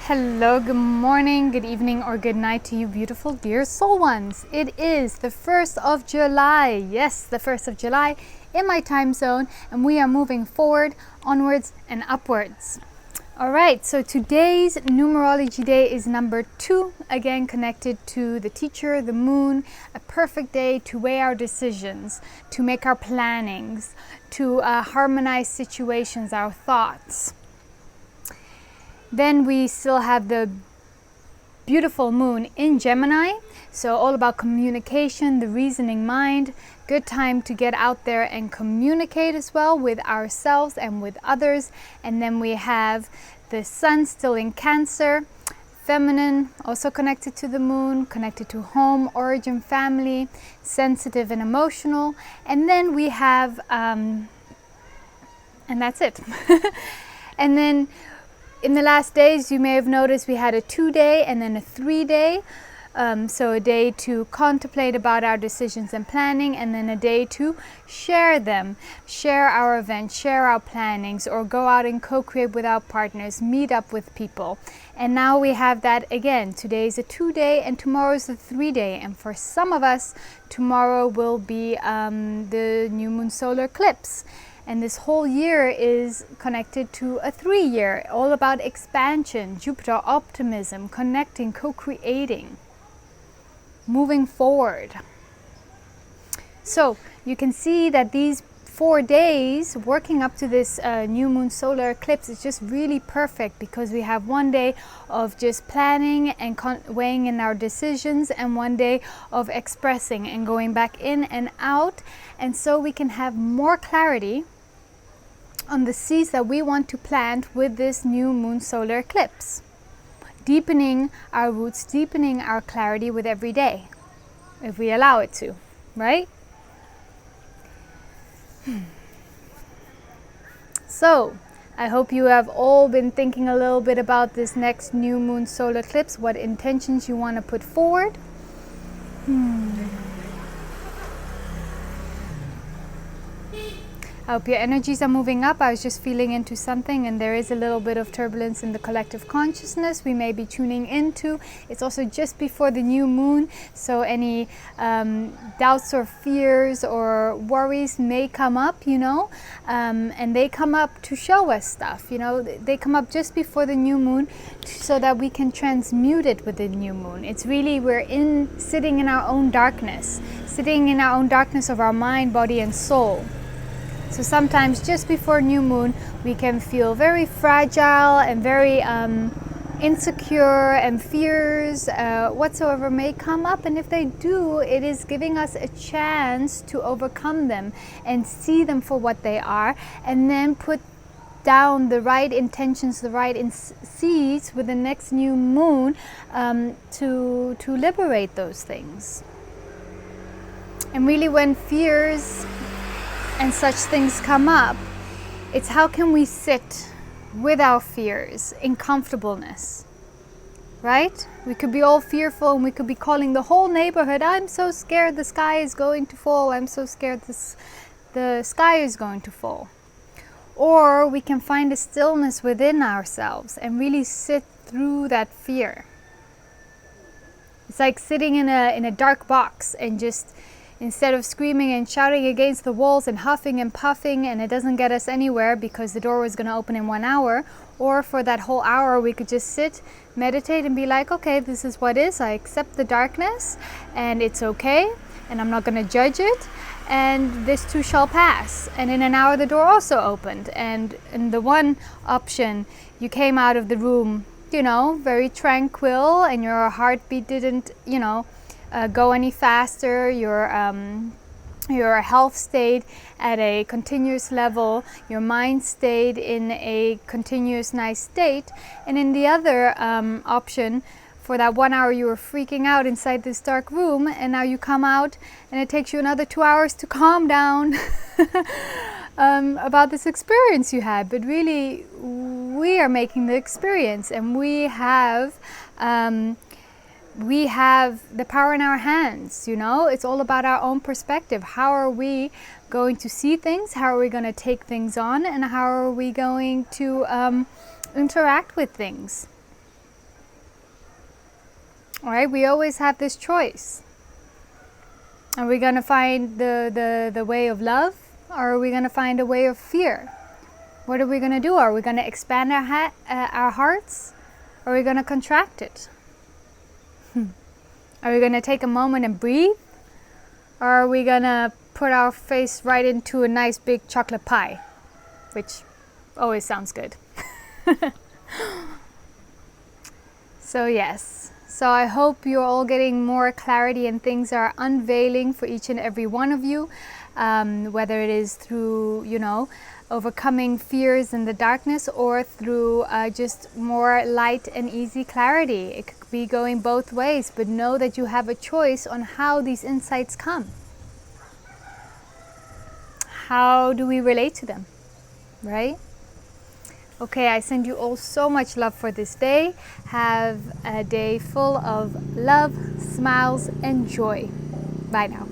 Hello, good morning, good evening, or good night to you beautiful dear soul ones. It is the 1st of July. Yes, the 1st of July in my time zone, and we are moving forward, onwards, and upwards. Alright, so today's numerology day is number 2, again connected to the teacher, the moon, a perfect day to weigh our decisions, to make our plannings, to harmonize situations, our thoughts. Then we still have the beautiful moon in Gemini, so all about communication, the reasoning mind. Good time to get out there and communicate as well with ourselves and with others. And then we have the sun still in Cancer, feminine, also connected to the moon, connected to home, origin, family, sensitive and emotional. And then we have, and that's it. And then in the last days, you may have noticed we had a 2-day and then a 3-day. So a day to contemplate about our decisions and planning, and then a day to share them, share our events, share our plannings, or go out and co-create with our partners, meet up with people. And now we have that again. Today is a 2-day and tomorrow is a 3-day. And for some of us, tomorrow will be the new moon solar eclipse. And this whole year is connected to a 3-year, all about expansion, Jupiter, optimism, connecting, co-creating, moving forward. So you can see that these 4 days working up to this new moon solar eclipse is just really perfect, because we have 1 day of just planning and weighing in our decisions, and 1 day of expressing and going back in and out. And so we can have more clarity on the seeds that we want to plant with this new moon solar eclipse, deepening our roots, deepening our clarity with every day, if we allow it to, right? So I hope you have all been thinking a little bit about this next new moon solar eclipse, what intentions you want to put forward. I hope your energies are moving up. I was just feeling into something, and there is a little bit of turbulence in the collective consciousness we may be tuning into. It's also just before the new moon, so any doubts or fears or worries may come up, and they come up to show us stuff, they come up just before the new moon so that we can transmute it with the new moon. It's really, we're sitting in our own darkness of our mind, body and soul. So sometimes just before new moon, we can feel very fragile and very insecure, and fears whatsoever may come up. And if they do, it is giving us a chance to overcome them and see them for what they are, and then put down the right intentions, the right seeds with the next new moon to liberate those things. And really, when fears and such things come up, it's how can we sit with our fears in comfortableness, right? We could be all fearful, and we could be calling the whole neighborhood, I'm so scared the sky is going to fall, I'm so scared the sky is going to fall. Or we can find a stillness within ourselves and really sit through that fear. It's like sitting in a dark box, and just instead of screaming and shouting against the walls and huffing and puffing, and it doesn't get us anywhere because the door was going to open in 1 hour, or for that whole hour we could just sit, meditate, and be like, okay, this is what is. I accept the darkness, and it's okay, and I'm not going to judge it, and this too shall pass. And in an hour the door also opened, and in the one option you came out of the room, very tranquil, and your heartbeat didn't, go any faster, your health stayed at a continuous level, your mind stayed in a continuous nice state. And in the other option, for that 1 hour you were freaking out inside this dark room, and now you come out and it takes you another 2 hours to calm down about this experience you had. But really, we are making the experience, and we have the power in our hands, It's all about our own perspective. How are we going to see things? How are we going to take things on? And how are we going to interact with things? All right, we always have this choice. Are we going to find the way of love, or are we going to find a way of fear? What are we going to do? Are we going to expand our hearts, or are we going to contract it? Are we going to take a moment and breathe, or are we going to put our face right into a nice big chocolate pie, which always sounds good. So yes, so I hope you're all getting more clarity and things are unveiling for each and every one of you, whether it is through, overcoming fears in the darkness, or through just more light and easy clarity. It could be going both ways, but know that you have a choice on how these insights come. How do we relate to them, right? Okay, I send you all so much love for this day. Have a day full of love, smiles, and joy. Bye now.